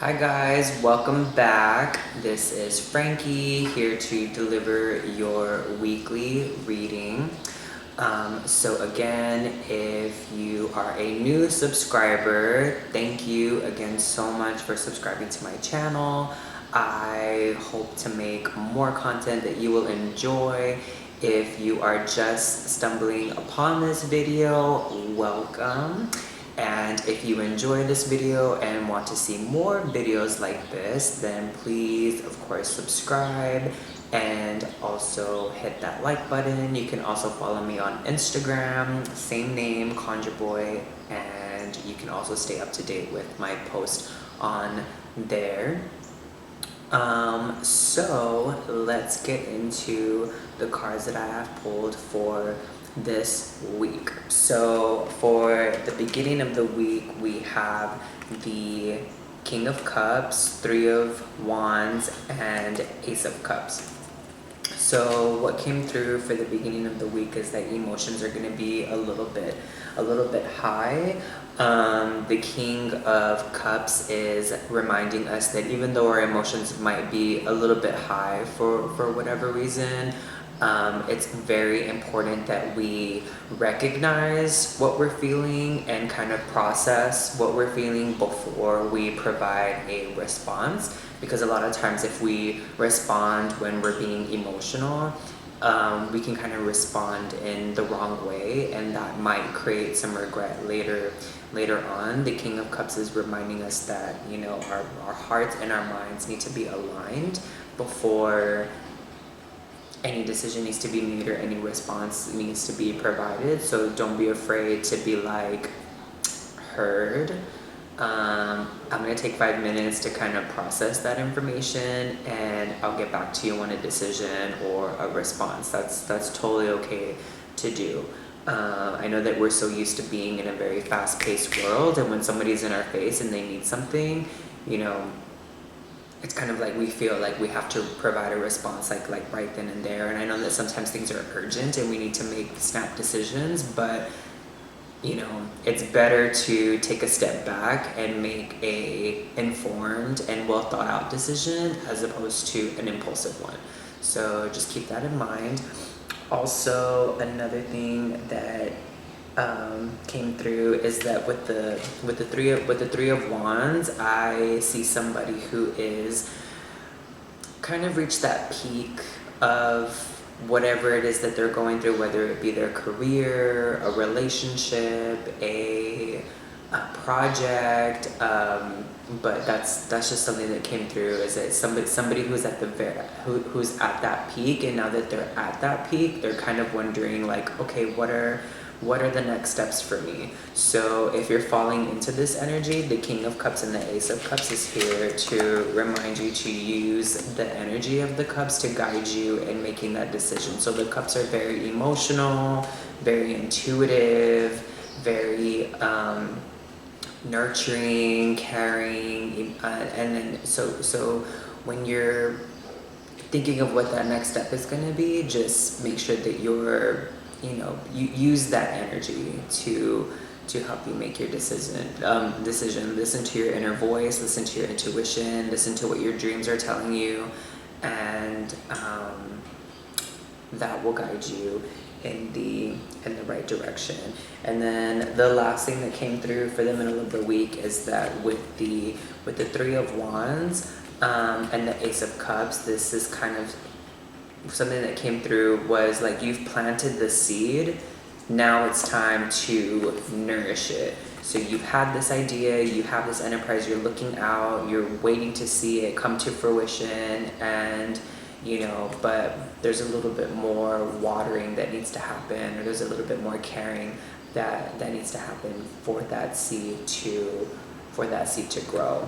Hi guys, welcome back. This is Frankie here to deliver your weekly reading. So again, if you are a new subscriber, thank you again so much for subscribing to my channel. I hope to make more content that you will enjoy. If you are just stumbling upon this video, welcome. And if you enjoy this video and want to see more videos like this, then please, of course, subscribe and also hit that like button. You can also follow me on Instagram, same name, Conjure Boy, and you can also stay up to date with my post on there. So let's get into the cards that I have pulled for this week. So for the beginning of the week, we have the King of Cups, Three of Wands, and Ace of Cups. So what came through for the beginning of the week is that emotions are going to be a little bit high. The King of Cups is reminding us that even though our emotions might be a little bit high for whatever reason, it's very important that we recognize what we're feeling and kind of process what we're feeling before we provide a response. Because a lot of times if we respond when we're being emotional, we can kind of respond in the wrong way, and that might create some regret later on. The King of Cups is reminding us that, you know, our hearts and our minds need to be aligned before any decision needs to be made or any response needs to be provided. So don't be afraid to be like heard. I'm going to take 5 minutes to kind of process that information, and I'll get back to you on a decision or a response. That's totally okay to do. I know that we're so used to being in a very fast-paced world, and when somebody's in our face and they need something, you know, it's kind of like we feel like we have to provide a response like right then and there. And I know that sometimes things are urgent and we need to make snap decisions, but you know, it's better to take a step back and make a informed and well thought out decision as opposed to an impulsive one. So just keep that in mind. Also, another thing that came through is that with the three of wands, I see somebody who is kind of reached that peak of whatever it is that they're going through, whether it be their career, a relationship, a project, but that's just something that came through. Is that somebody who's at who's at that peak, and now that they're at that peak, they're kind of wondering like, okay, what are the next steps for me? So if you're falling into this energy, the King of Cups and the Ace of Cups is here to remind you to use the energy of the cups to guide you in making that decision. So the cups are very emotional, very intuitive, very nurturing, caring, and then so when you're thinking of what that next step is going to be, just make sure that you use that energy to help you make your decision. Listen to your inner voice, listen to your intuition, listen to what your dreams are telling you, and that will guide you in the right direction. And then the last thing that came through for the middle of the week is that with the Three of Wands and the Ace of Cups, this is kind of something that came through was like you've planted the seed, now it's time to nourish it. So you've had this idea, you have this enterprise, you're looking out, you're waiting to see it come to fruition, and but there's a little bit more watering that needs to happen, or there's a little bit more caring that needs to happen for that seed to grow.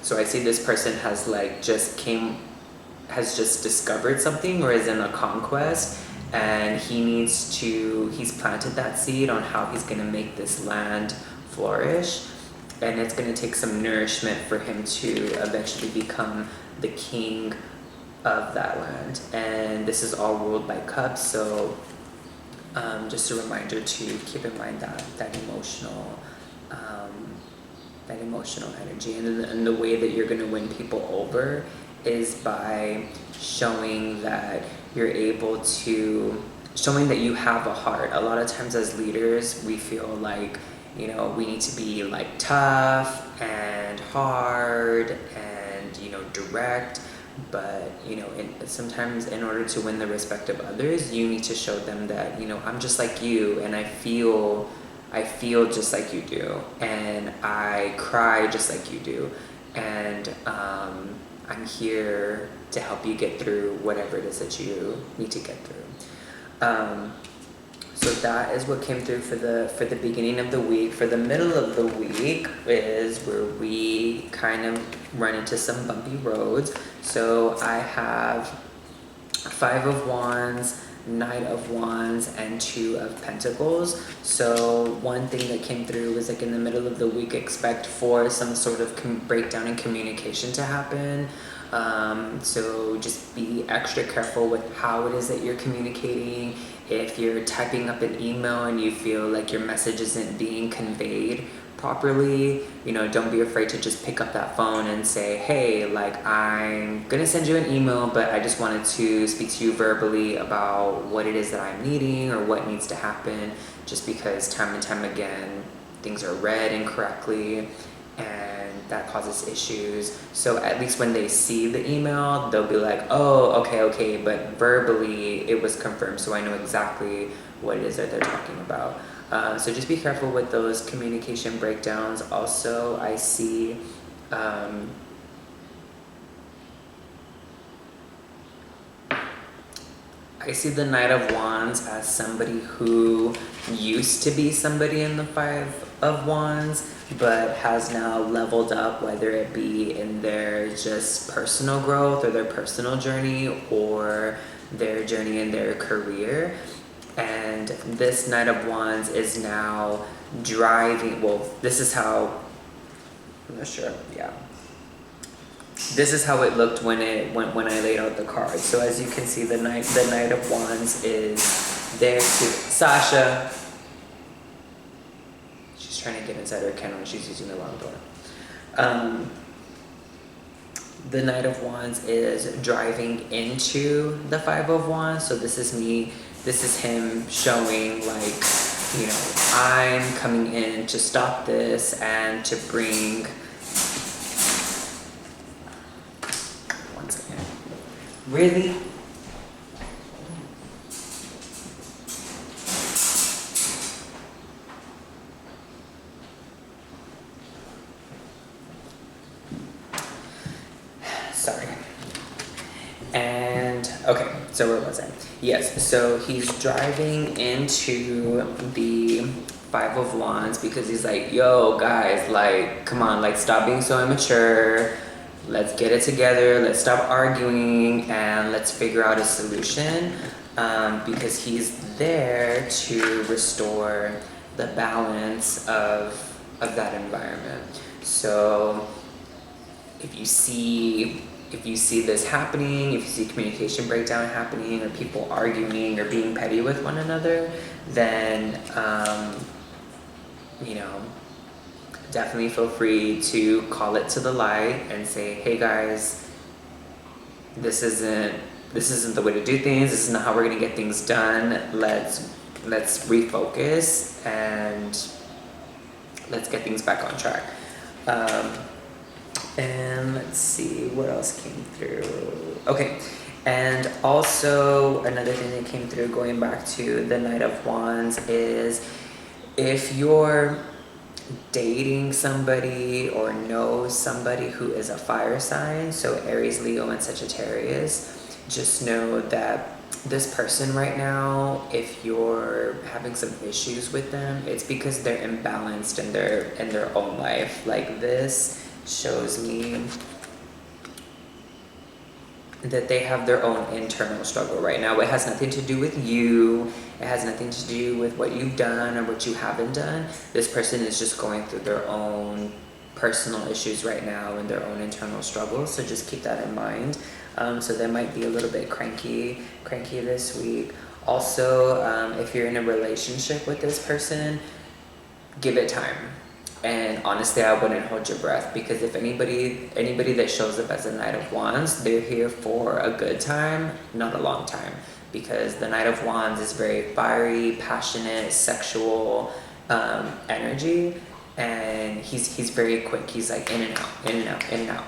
So I see this person has just discovered something or is in a conquest, and he's planted that seed on how he's going to make this land flourish, and it's going to take some nourishment for him to eventually become the king of that land. And this is all ruled by cups, so just a reminder to keep in mind that emotional that emotional energy. And the way that you're going to win people over is by showing that you're able to, showing that you have a heart. A lot of times as leaders, we feel like, you know, we need to be like tough and hard and, you know, direct. But, you know, sometimes in order to win the respect of others, you need to show them that, you know, I'm just like you, and I feel just like you do, and I cry just like you do, and I'm here to help you get through whatever it is that you need to get through. So that is what came through for the beginning of the week. For the middle of the week is where we kind of run into some bumpy roads. So I have 5 of Wands, Knight of Wands, and 2 of Pentacles. So one thing that came through was like in the middle of the week, expect for some sort of breakdown in communication to happen. So just be extra careful with how it is that you're communicating. If you're typing up an email and you feel like your message isn't being conveyed properly, you know, don't be afraid to just pick up that phone and say, hey, like, I'm gonna send you an email, but I just wanted to speak to you verbally about what it is that I'm needing or what needs to happen, just because time and time again things are read incorrectly and that causes issues. So at least when they see the email, they'll be like, oh, okay, but verbally it was confirmed, so I know exactly what it is that they're talking about. So just be careful with those communication breakdowns. Also, I see the Knight of Wands as somebody who used to be somebody in the 5 of Wands, but has now leveled up, whether it be in their just personal growth or their personal journey or their journey in their career. And this Knight of Wands is now driving, well, this is how, I'm not sure, yeah. This is how it looked when I laid out the cards. So as you can see, the Knight of Wands is there to, Sasha, she's trying to get inside her kennel and she's using the wrong door. The Knight of Wands is driving into the 5 of Wands. So this is him showing, like, you know, I'm coming in to stop this and to bring, one second, really? Sorry. And okay, so where was I? Yes, so he's driving into the 5 of Wands because he's like, yo, guys, like, come on, like, stop being so immature. Let's get it together. Let's stop arguing and let's figure out a solution, because he's there to restore the balance of that environment. So if you see this happening, if you see communication breakdown happening, or people arguing or being petty with one another, then you know, definitely feel free to call it to the light and say, hey guys, this isn't the way to do things. This is not how we're gonna get things done. Let's refocus and let's get things back on track. And let's see what else came through. Okay, and also another thing that came through, going back to the Knight of Wands, is if you're dating somebody or know somebody who is a fire sign, so Aries, Leo, and Sagittarius, just know that this person right now, if you're having some issues with them, it's because they're imbalanced in their own life. Like, this shows me that they have their own internal struggle right now. It has nothing to do with you. It has nothing to do with what you've done or what you haven't done. This person is just going through their own personal issues right now and their own internal struggles. So just keep that in mind. So they might be a little bit cranky this week. Also, if you're in a relationship with this person, give it time. And honestly, I wouldn't hold your breath, because if anybody that shows up as a Knight of Wands, they're here for a good time, not a long time. Because the Knight of Wands is very fiery, passionate, sexual energy, and he's very quick. He's like in and out, in and out, in and out.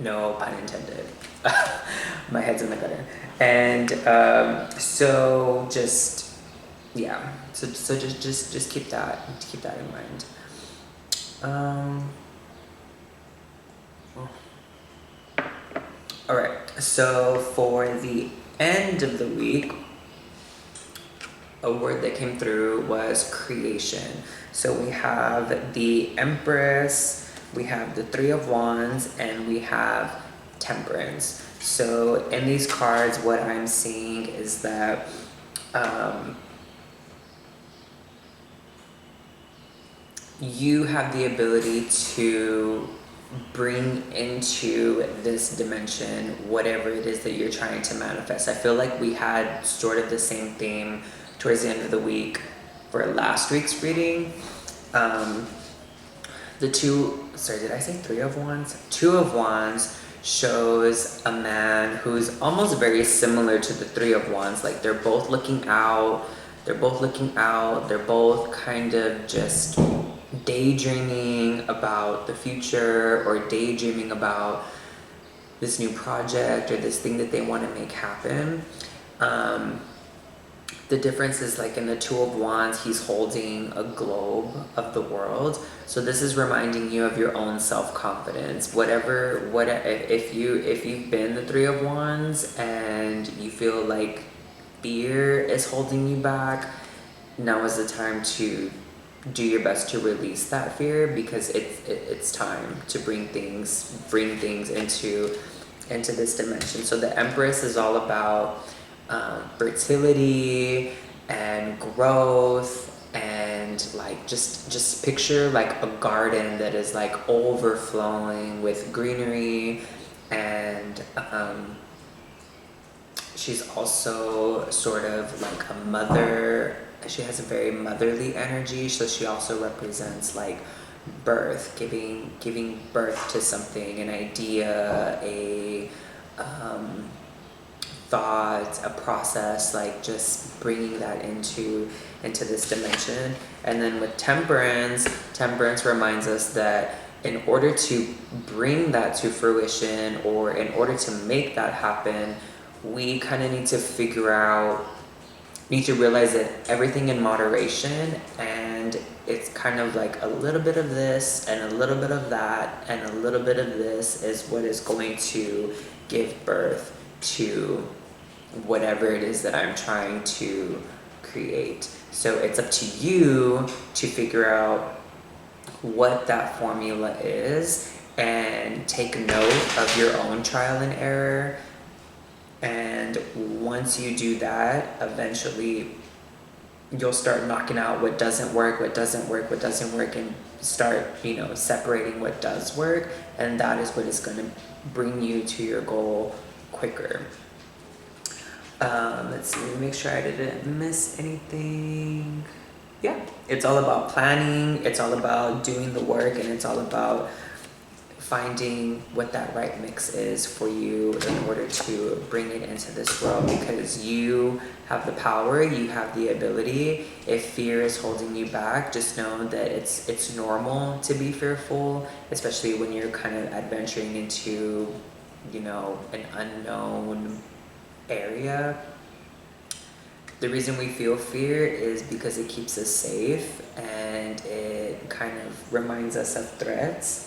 No pun intended. My head's in the gutter. And so just, yeah. So just keep that in mind. All right. So for the end of the week, a word that came through was creation. So we have the Empress, we have the Three of Wands, and we have Temperance. So in these cards, what I'm seeing is that you have the ability to bring into this dimension whatever it is that you're trying to manifest. I feel like we had sort of the same theme towards the end of the week for last week's reading. Did I say Three of Wands? Two of Wands shows a man who's almost very similar to the Three of Wands. Like they're both looking out, they're both kind of just daydreaming about the future, or daydreaming about this new project or this thing that they want to make happen. The difference is, like in the Two of Wands, he's holding a globe of the world. So this is reminding you of your own self-confidence. If you've been the Three of Wands and you feel like fear is holding you back, now is the time to do your best to release that fear, because it's time to bring things into this dimension. So the Empress is all about fertility and growth, and like just picture like a garden that is like overflowing with greenery, and she's also sort of like a mother. She has a very motherly energy, so she also represents like birth, giving birth to something, an idea, a thought, a process, like just bringing that into this dimension. And then with Temperance reminds us that in order to bring that to fruition, or in order to make that happen, we kind of need to realize that everything in moderation, and it's kind of like a little bit of this and a little bit of that and a little bit of this is what is going to give birth to whatever it is that I'm trying to create. So it's up to you to figure out what that formula is, and take note of your own trial and error. And once you do that, eventually you'll start knocking out what doesn't work, and start, separating what does work. And that is what is going to bring you to your goal quicker. Let's see, make sure I didn't miss anything. Yeah, it's all about planning, it's all about doing the work, and it's all about finding what that right mix is for you in order to bring it into this world, because you have the power, you have the ability. If fear is holding you back, just know that it's normal to be fearful, especially when you're kind of adventuring into, an unknown area. The reason we feel fear is because it keeps us safe, and it kind of reminds us of threats.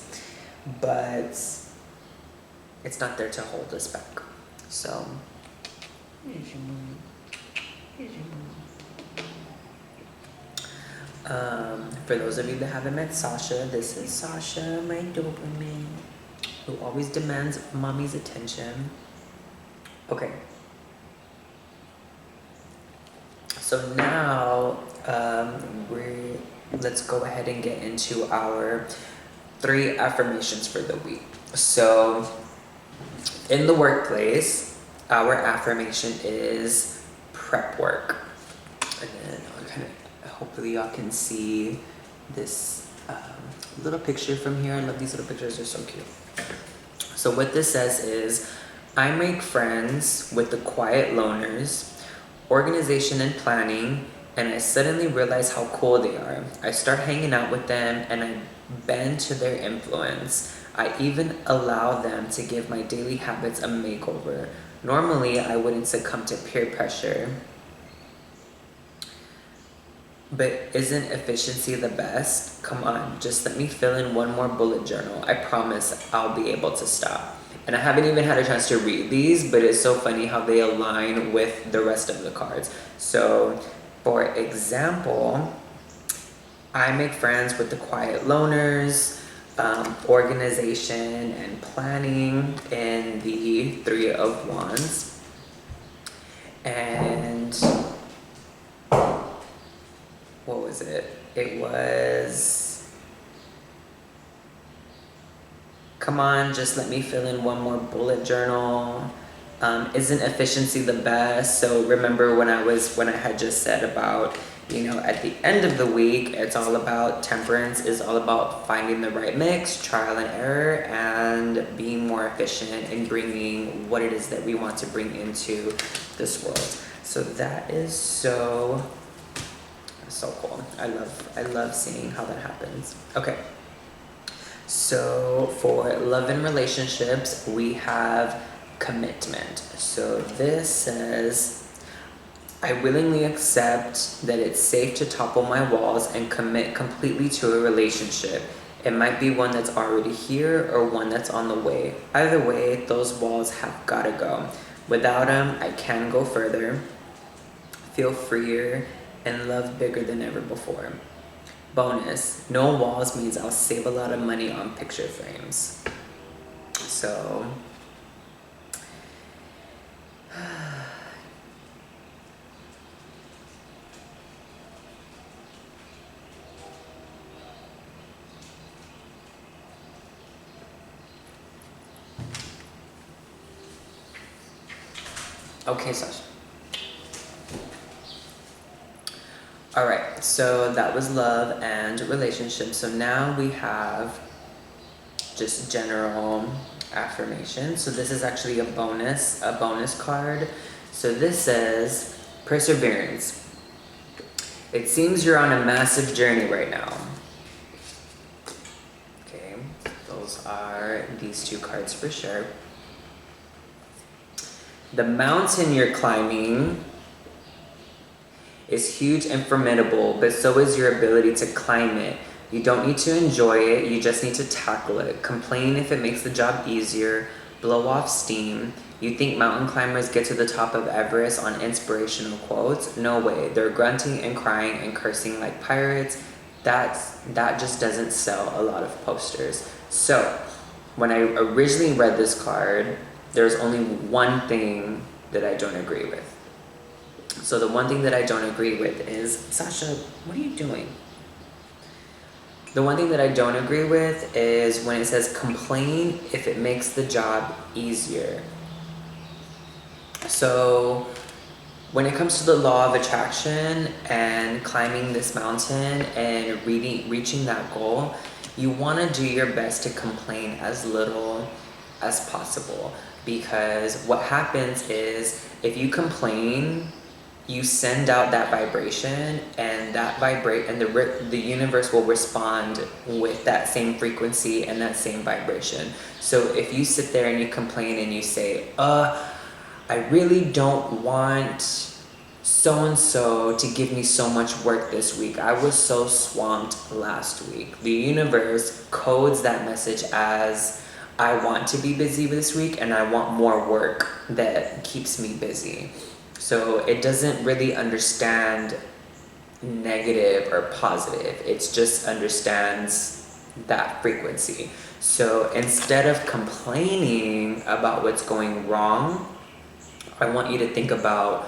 But it's not there to hold us back. So for those of you that haven't met Sasha, this is Sasha, my Doberman, who always demands mommy's attention. Okay. So now let's go ahead and get into our 3 affirmations for the week. So in the workplace, our affirmation is prep work. And then I'll kind of hopefully y'all can see this little picture from here. I love these little pictures, they're so cute. So what this says is, I make friends with the quiet loners, organization and planning, and I suddenly realize how cool they are. I start hanging out with them and I bend to their influence. I even allow them to give my daily habits a makeover. Normally, I wouldn't succumb to peer pressure. But isn't efficiency the best? Come on, just let me fill in one more bullet journal. I promise I'll be able to stop. And I haven't even had a chance to read these, but it's so funny how they align with the rest of the cards. So, for example, I make friends with the quiet loners, organization and planning in the Three of Wands. And what was it? It was, come on, just let me fill in one more bullet journal. Isn't efficiency the best? So remember when I had just said about, at the end of the week, it's all about temperance, is all about finding the right mix, trial and error, and being more efficient in bringing what it is that we want to bring into this world. So that is so cool. I love seeing how that happens. Okay. So for love and relationships, we have commitment. So this says, I willingly accept that it's safe to topple my walls and commit completely to a relationship. It might be one that's already here or one that's on the way. Either way, those walls have gotta go. Without them, I can go further, feel freer, and love bigger than ever before. Bonus, no walls means I'll save a lot of money on picture frames. So, okay, Sasha. All right, so that was love and relationships. So now we have just general affirmation. So this is actually a bonus card. So this says perseverance. It seems you're on a massive journey right now. Okay, those are these two cards for sure. The mountain you're climbing is huge and formidable, but so is your ability to climb it. You don't need to enjoy it, you just need to tackle it. Complain if it makes the job easier, blow off steam. You think mountain climbers get to the top of Everest on inspirational quotes? No way, they're grunting and crying and cursing like pirates. That just doesn't sell a lot of posters. So, when I originally read this card, there's only one thing that I don't agree with. So the one thing that I don't agree with is, Sasha, what are you doing? The one thing that I don't agree with is when it says complain if it makes the job easier. So when it comes to the law of attraction and climbing this mountain and reaching that goal, you want to do your best to complain as little as possible, because what happens is if you complain, you send out that vibration, and the universe will respond with that same frequency and that same vibration. So if you sit there and you complain and you say, I really don't want so-and-so to give me so much work this week. I was so swamped last week. The universe codes that message as, I want to be busy this week and I want more work that keeps me busy. So it doesn't really understand negative or positive. It just understands that frequency. So instead of complaining about what's going wrong, I want you to think about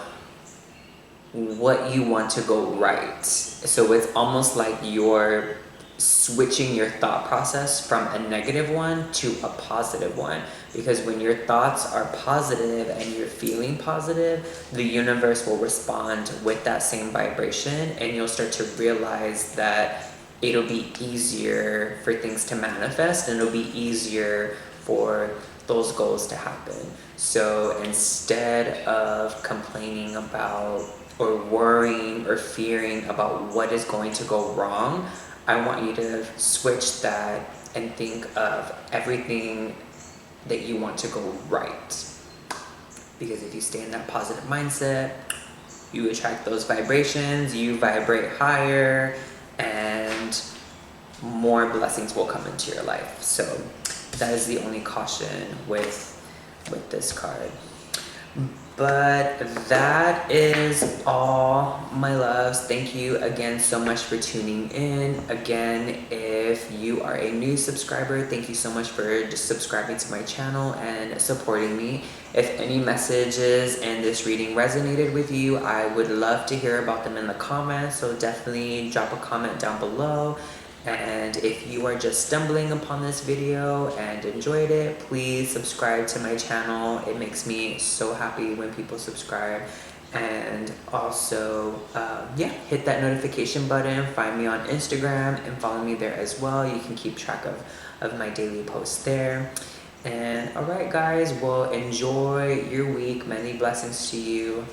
what you want to go right. So it's almost like you're switching your thought process from a negative one to a positive one, because when your thoughts are positive and you're feeling positive, the universe will respond with that same vibration, and you'll start to realize that it'll be easier for things to manifest, and it'll be easier for those goals to happen. So instead of complaining about or worrying or fearing about what is going to go wrong, I want you to switch that and think of everything that you want to go right. Because if you stay in that positive mindset, you attract those vibrations, you vibrate higher, and more blessings will come into your life. So that is the only caution with this card. But that is all, my loves. Thank you again so much for tuning in. Again, if you are a new subscriber, thank you so much for just subscribing to my channel and supporting me. If any messages in this reading resonated with you, I would love to hear about them in the comments. So definitely drop a comment down below. And if you are just stumbling upon this video and enjoyed it, please subscribe to my channel. It makes me so happy when people subscribe. And also, hit that notification button. Find me on Instagram and follow me there as well. You can keep track of my daily posts there. And alright guys, well, enjoy your week. Many blessings to you.